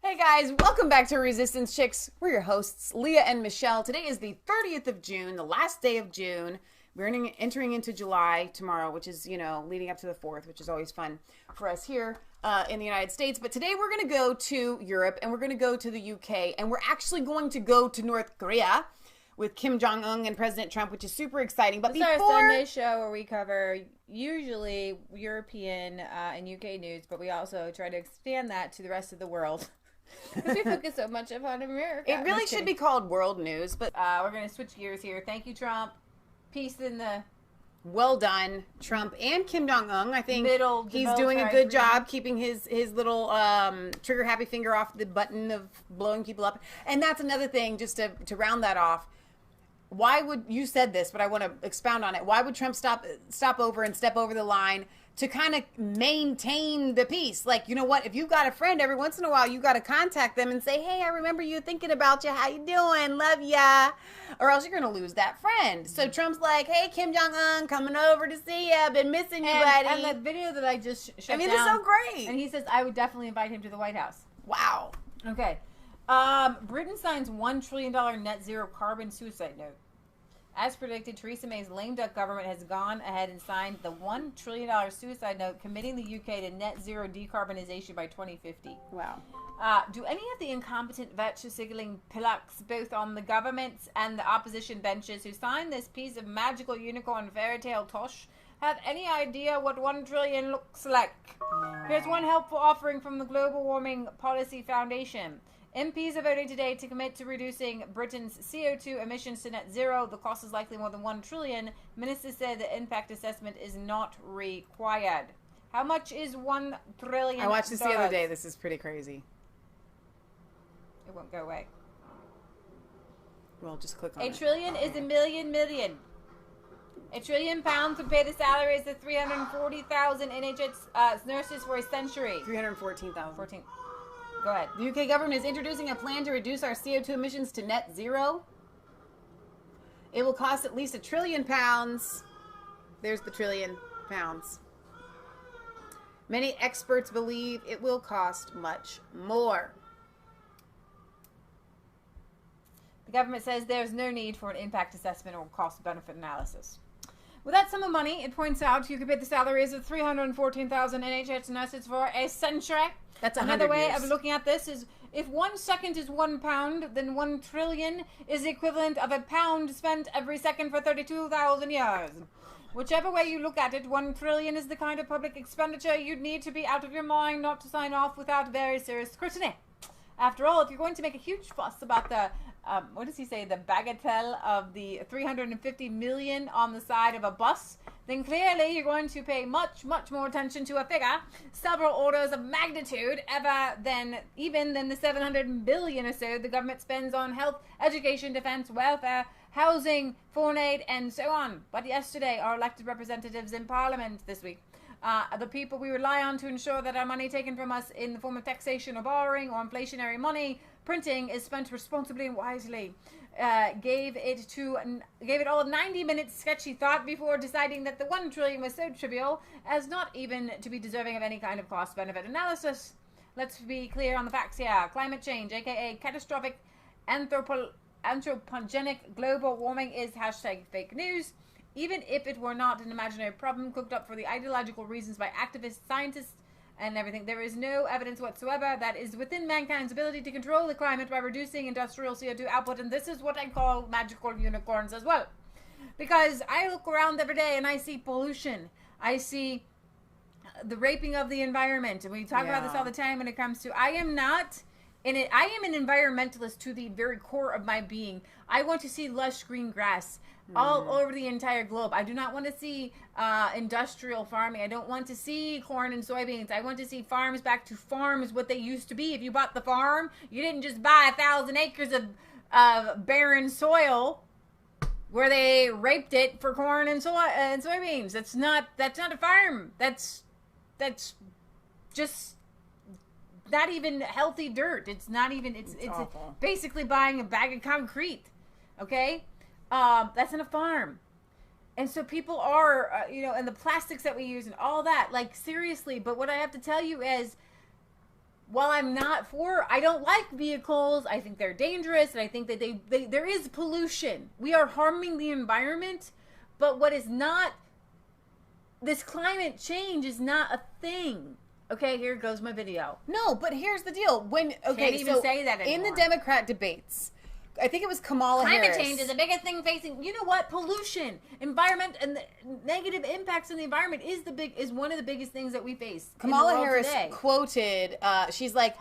Hey guys, welcome back to Resistance Chicks. We're your hosts, Leah and Michelle. Today is the 30th of June, the last day of June. We're entering into July tomorrow, which is, leading up to the 4th, which is always fun for us here in the United States. But today we're going to go to Europe and we're going to go to the UK and we're actually going to go to North Korea with Kim Jong-un and President Trump, which is super exciting. But this is our Sunday show where we cover usually European and UK news, but we also try to expand that to the rest of the world. Because we focus so much on America. It really should be called World News, but we're going to switch gears here. Thank you, Trump. Peace in the... Well done, Trump and Kim Jong-un. I think he's doing a good job keeping his little trigger-happy finger off the button of blowing people up. And that's another thing, just to round that off. Why would, you said this, but I want to expound on it. Why would Trump stop over and step over the line to kind of maintain the peace? Like, you know what? If you've got a friend, every once in a while, you got to contact them and say, hey, I remember you, thinking about you. How you doing? Love ya. Or else you're going to lose that friend. So Trump's like, hey, Kim Jong-un, coming over to see ya. Been missing you, buddy. And the video that I just shut down. It's so great. And he says, I would definitely invite him to the White House. Wow. Okay. Britain signs $1 trillion net zero carbon suicide note. As predicted, Theresa May's lame duck government has gone ahead and signed the $1 trillion suicide note, committing the UK to net zero decarbonization by 2050. Wow. Do any of the incompetent virtue-signaling pillocks, both on the government's and the opposition benches, who signed this piece of magical unicorn fairy tale tosh, have any idea what 1 trillion looks like? Here's one helpful offering from the Global Warming Policy Foundation. MPs are voting today to commit to reducing Britain's CO2 emissions to net zero. The cost is likely more than $1 trillion. Ministers said the impact assessment is not required. How much is $1 trillion? I watched this the other day. This is pretty crazy. It won't go away. Well, just click on it. $1 trillion is a million. £1 trillion would pay the salaries of 340,000 NHS nurses for a century. 314,000. 14. Go ahead. The UK government is introducing a plan to reduce our CO2 emissions to net zero. It will cost at least £1 trillion. There's the £1 trillion. Many experts believe it will cost much more. The government says there's no need for an impact assessment or cost-benefit analysis. With that sum of money, it points out you could pay the salaries of 314,000 NHS nurses for a century. That's another way years. of looking at this is if 1 second is £1, then 1 trillion is the equivalent of £1 spent every second for 32,000 years. Whichever way you look at it, 1 trillion is the kind of public expenditure you'd need to be out of your mind not to sign off without very serious scrutiny. After all, if you're going to make a huge fuss about the what does he say, the bagatelle of the 350 million on the side of a bus, then clearly you're going to pay much, much more attention to a figure, several orders of magnitude even than the 700 billion or so the government spends on health, education, defense, welfare, housing, foreign aid, and so on. But yesterday, our elected representatives in Parliament this week, the people we rely on to ensure that our money taken from us in the form of taxation or borrowing or inflationary money printing is spent responsibly and wisely, gave it all 90 minutes sketchy thought before deciding that the 1 trillion was so trivial as not even to be deserving of any kind of cost-benefit analysis. Let's be clear on the facts here. Climate change, aka catastrophic anthropogenic global warming, is #fake news. Even if it were not an imaginary problem cooked up for the ideological reasons by activists, scientists, and everything, there is no evidence whatsoever that is within mankind's ability to control the climate by reducing industrial CO2 output, and this is what I call magical unicorns as well. Because I look around every day and I see pollution. I see the raping of the environment, and we talk about this all the time when it comes to, I am an environmentalist to the very core of my being. I want to see lush green grass all over the entire globe. I do not want to see industrial farming. I don't want to see corn and soybeans. I want to see farms back to farms what they used to be. If you bought the farm, you didn't just buy 1,000 acres of barren soil where they raped it for corn and soybeans. That's not a farm. That's just not even healthy dirt. It's basically buying a bag of concrete. Okay? That's in a farm. And so people are, and the plastics that we use and all that, like, seriously. But what I have to tell you is while I'm not for, I don't like vehicles. I think they're dangerous, and I think that there is pollution. We are harming the environment, but what is not, this climate change is not a thing. Okay, here goes my video. No, but here's the deal. Can't even say that anymore. In the Democrat debates, I think it was Kamala Harris. Climate change is the biggest thing facing. You know what? Pollution, environment, and the negative impacts on the environment is one of the biggest things that we face. Kamala Harris quoted. She's like,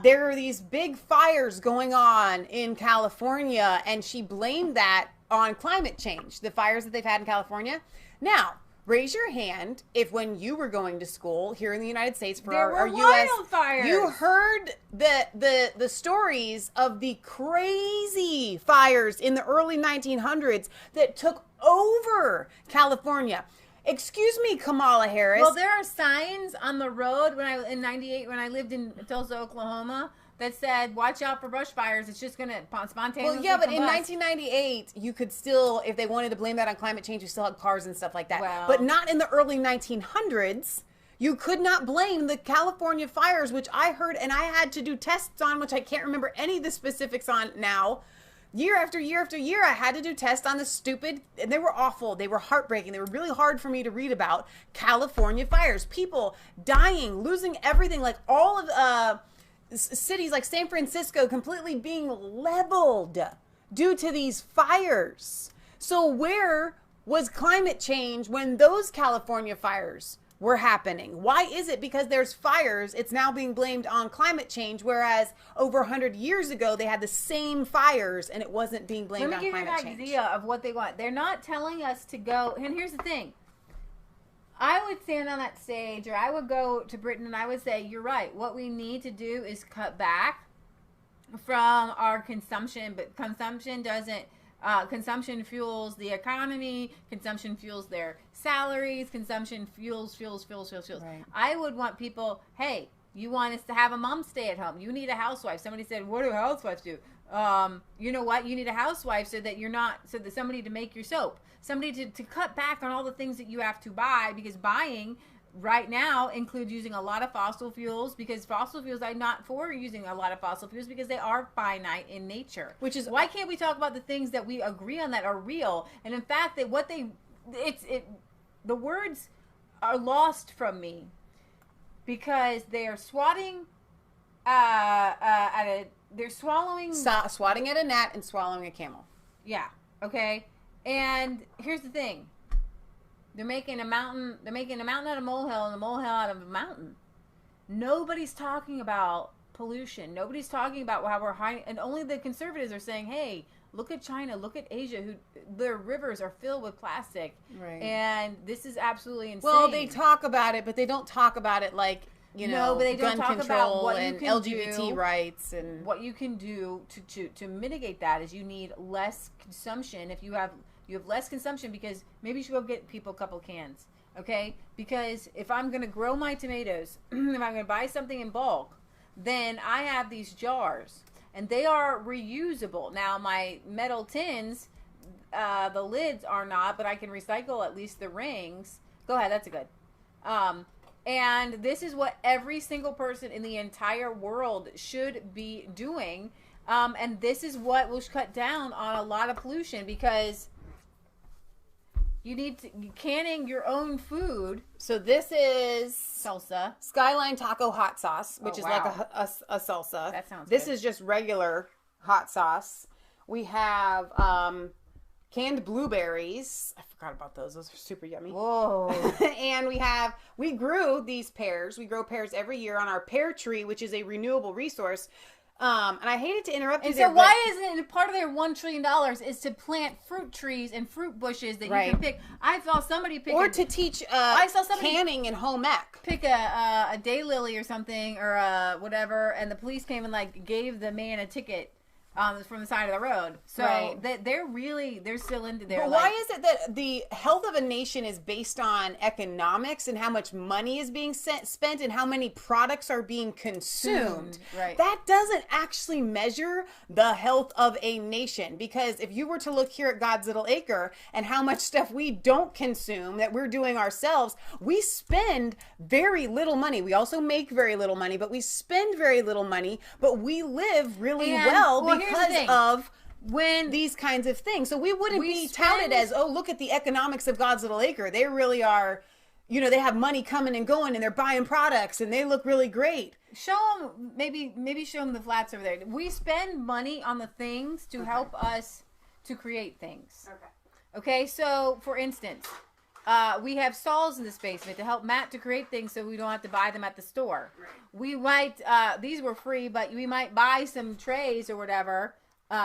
there are these big fires going on in California, and she blamed that on climate change. The fires that they've had in California. Now, raise your hand if when you were going to school here in the United States for our U.S. wildfires. You heard the stories of the crazy fires in the early 1900s that took over California. Excuse me, Kamala Harris. Well, there are signs on the road in '98 when I lived in Tulsa, Oklahoma, that said, watch out for brush fires. It's just going to spontaneously Well, yeah, but combust. in 1998, you could still, if they wanted to blame that on climate change, you still had cars and stuff like that. Well, but not in the early 1900s. You could not blame the California fires, which I heard, and I had to do tests on, which I can't remember any of the specifics on now. Year after year after year, I had to do tests on the stupid, and they were awful. They were heartbreaking. They were really hard for me to read about. California fires. People dying, losing everything, like all of cities like San Francisco completely being leveled due to these fires. So where was climate change when those California fires were happening? Why is it because there's fires, it's now being blamed on climate change, whereas over 100 years ago they had the same fires and it wasn't being blamed on climate change? Let me give you an idea of what they want. They're not telling us to go, and here's the thing. I would stand on that stage, or I would go to Britain and I would say, you're right. What we need to do is cut back from our consumption, but consumption doesn't, consumption fuels the economy, consumption fuels their salaries, consumption fuels. Right. I would want people, hey, you want us to have a mom stay at home. You need a housewife. Somebody said, what do housewives do? You know what? You need a housewife so that somebody to make your soap. Somebody to cut back on all the things that you have to buy, because buying right now includes using a lot of fossil fuels, because fossil fuels, I'm not for using a lot of fossil fuels because they are finite in nature. Which is why can't we talk about the things that we agree on that are real? And in fact, that the words are lost from me because they are swatting they're swallowing swatting at a gnat and swallowing a camel. Yeah. Okay. And here's the thing. They're making a mountain out of a molehill and a molehill out of a mountain. Nobody's talking about pollution. Nobody's talking about how we're high, and only the conservatives are saying, hey, look at China, look at Asia, who their rivers are filled with plastic. Right. And this is absolutely insane. Well, they talk about it, but they don't talk about it like, but they don't gun talk about what and LGBT rights and what you can do to mitigate that is you need less consumption. If you have less consumption, because maybe you should go get people a couple cans, okay? Because if I'm going to grow my tomatoes, if I'm going to buy something in bulk, then I have these jars, and they are reusable. Now, my metal tins, the lids are not, but I can recycle at least the rings. Go ahead, that's a good. And this is what every single person in the entire world should be doing. And this is what will cut down on a lot of pollution, because you need to canning your own food. So this is salsa, Skyline Taco hot sauce, which is like a salsa. That sounds This good. is just regular hot sauce. We have canned blueberries. I forgot about those. Those are super yummy. Whoa. And we grew these pears. We grow pears every year on our pear tree, which is a renewable resource. And I hated to interrupt you. And so why isn't it part of their $1 trillion is to plant fruit trees and fruit bushes that you can pick? I saw somebody pick to teach canning and home ec. Pick a daylily or something or whatever, and the police came and gave the man a ticket from the side of the road. So they're still into there. But why is it that the health of a nation is based on economics and how much money is being spent and how many products are being consumed? Right. That doesn't actually measure the health of a nation, because if you were to look here at God's Little Acre and how much stuff we don't consume that we're doing ourselves, we spend very little money. We also make very little money, but we spend very little money, but we live really well because of these kinds of things. So we wouldn't be touted as, oh, look at the economics of God's Little Acre. They really are, they have money coming and going and they're buying products and they look really great. Show them, maybe show them the flats over there. We spend money on the things to help us to create things. Okay, so for instance, we have stalls in this basement to help Matt to create things so we don't have to buy them at the store. Right. We might, these were free, but we might buy some trays or whatever.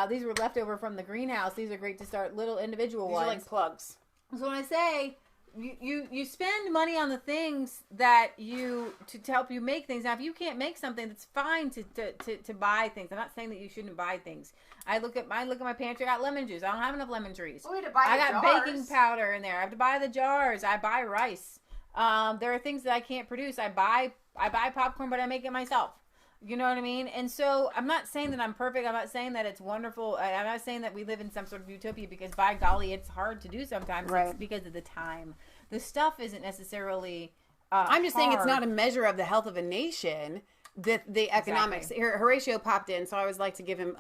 These were left over from the greenhouse. These are great to start little individual ones. These are like plugs. So when I say you spend money on the things that to help you make things. Now, if you can't make something, it's fine to buy things. I'm not saying that you shouldn't buy things. I look at my pantry. I got lemon juice. I don't have enough lemon trees. I got baking powder in there. I have to buy the jars. I buy rice. There are things that I can't produce. I buy popcorn, but I make it myself. You know what I mean? And so I'm not saying that I'm perfect. I'm not saying that it's wonderful. I'm not saying that we live in some sort of utopia, because by golly, it's hard to do sometimes. Right. It's because of the time. The stuff isn't necessarily I'm just hard. saying it's not a measure of the health of a nation, the economics. Exactly. Horatio popped in, so I always like to give him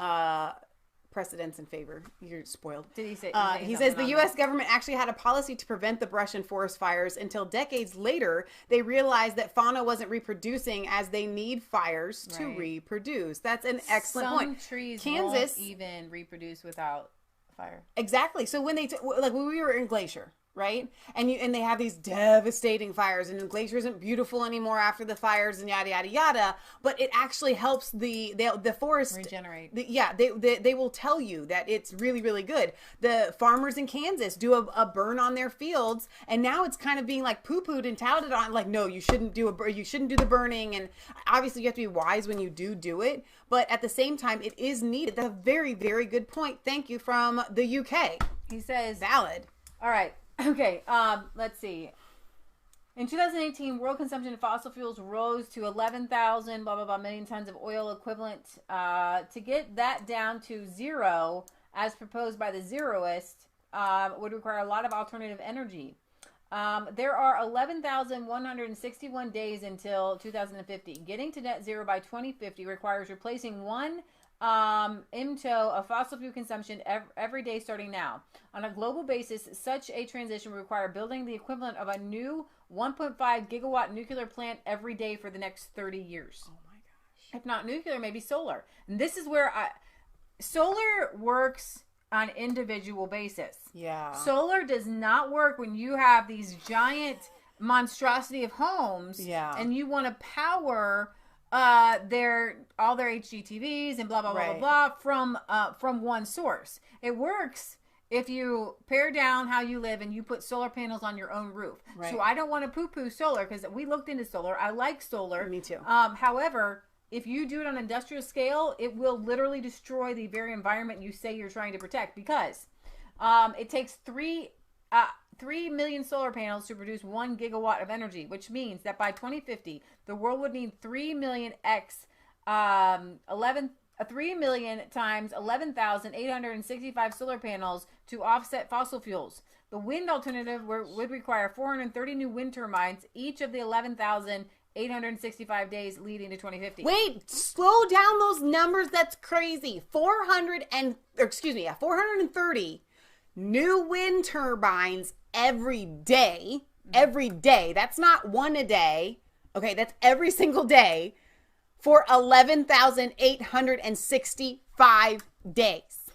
precedence in favor. You're spoiled. Did he say? He says the U.S. government actually had a policy to prevent the brush and forest fires until decades later they realized that fauna wasn't reproducing as they need fires to reproduce. That's an excellent point. Some trees won't even reproduce without fire. Exactly. So when when we were in Glacier, right? And they have these devastating fires, and the glacier isn't beautiful anymore after the fires and yada yada yada. But it actually helps the forest regenerate. They will tell you that it's really really good. The farmers in Kansas do a burn on their fields, and now it's kind of being like poo pooed and touted on, like, no, you shouldn't do the burning, and obviously you have to be wise when you do it. But at the same time, it is needed. That's a very very good point. Thank you from the UK. He says valid. All right. Okay, let's see. In 2018, world consumption of fossil fuels rose to 11,000 million tons of oil equivalent. To get that down to zero, as proposed by the zeroist, would require a lot of alternative energy. There are 11,161 days until 2050. Getting to net zero by 2050 requires replacing one IMTO of fossil fuel consumption every day starting now. On a global basis, such a transition would require building the equivalent of a new 1.5 gigawatt nuclear plant every day for the next 30 years. Oh my gosh. If not nuclear, maybe solar. And this is where solar works on individual basis. Yeah. Solar does not work when you have these giant monstrosity of homes. Yeah. And you want to power all their HGTVs and blah blah blah blah blah from one source. It works if you pare down how you live and you put solar panels on your own roof. Right. So I don't want to poo-poo solar, because we looked into solar. I like solar. Me too. However, if you do it on an industrial scale, it will literally destroy the very environment you say you're trying to protect, because it takes 3 million solar panels to produce 1 gigawatt of energy, which means that by 2050, the world would need 3 million 3 million times 11,865 solar panels to offset fossil fuels. The wind alternative would require 430 new wind turbines, each of the 11,865 days leading to 2050. Wait, slow down those numbers. That's crazy. 430 new wind turbines every day. Every day. That's not one a day. Okay, that's every single day for 11,865 days.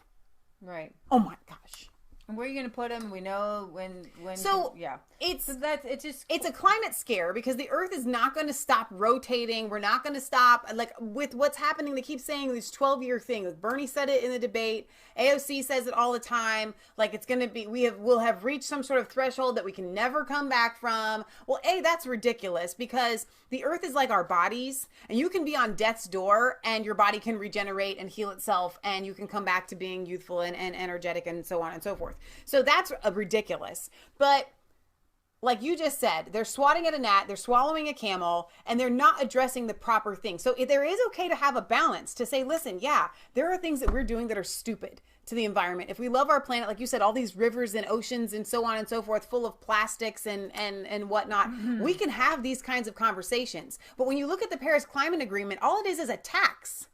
Right. Oh my gosh. And where are you going to put them? We know when. So yeah, it's it's a climate scare because the Earth is not going to stop rotating. We're not going to stop like with what's happening. They keep saying this 12-year thing. Like Bernie said it in the debate. AOC says it all the time. Like it's going to be we'll have reached some sort of threshold that we can never come back from. Well, that's ridiculous because the Earth is like our bodies, and you can be on death's door, and your body can regenerate and heal itself, and you can come back to being youthful and energetic and so on and so forth. So that's ridiculous. But like you just said, they're swatting at a gnat, they're swallowing a camel, and they're not addressing the proper thing. So there is okay to have a balance to say, listen, yeah, there are things that we're doing that are stupid to the environment. If we love our planet, like you said, all these rivers and oceans and so on and so forth, full of plastics and whatnot, we can have these kinds of conversations. But when you look at the Paris Climate Agreement, all it is a tax.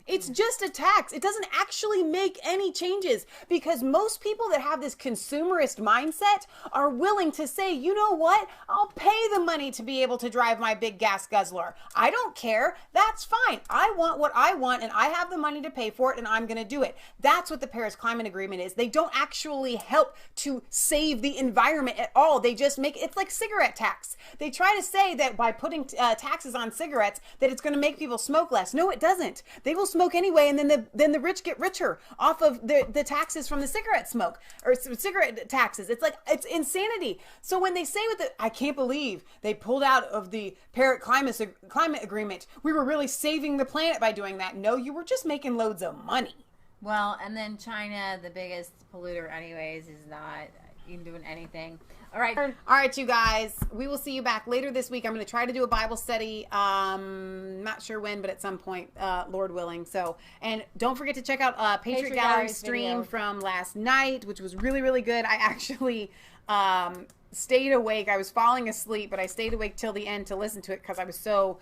It's just a tax. It doesn't actually make any changes because most people that have this consumerist mindset are willing to say, you know what? I'll pay the money to be able to drive my big gas guzzler. I don't care. That's fine. I want what I want and I have the money to pay for it and I'm going to do it. That's what the Paris Climate Agreement is. They don't actually help to save the environment at all. They just make it's like cigarette tax. They try to say that by putting taxes on cigarettes that it's going to make people smoke less. No, it doesn't. They will smoke anyway, and then the rich get richer off of the taxes from the cigarette smoke or cigarette taxes. It's like it's insanity. So when they say I can't believe they pulled out of the Paris climate agreement. We were really saving the planet by doing that. No, you were just making loads of money. Well, and then China, the biggest polluter, anyways, is not even doing anything. All right, you guys. We will see you back later this week. I'm going to try to do a Bible study. Not sure when, but at some point, Lord willing. So, and don't forget to check out Patriot Gallery's stream from last night, which was really, really good. I actually stayed awake. I was falling asleep, but I stayed awake till the end to listen to it because I was so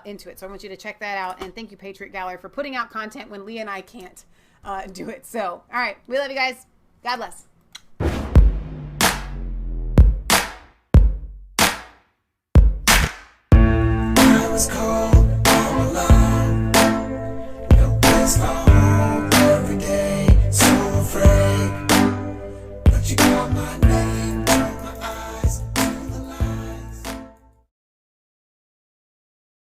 into it. So I want you to check that out. And thank you, Patriot Gallery, for putting out content when Leah and I can't do it. So, all right. We love you guys. God bless. Was called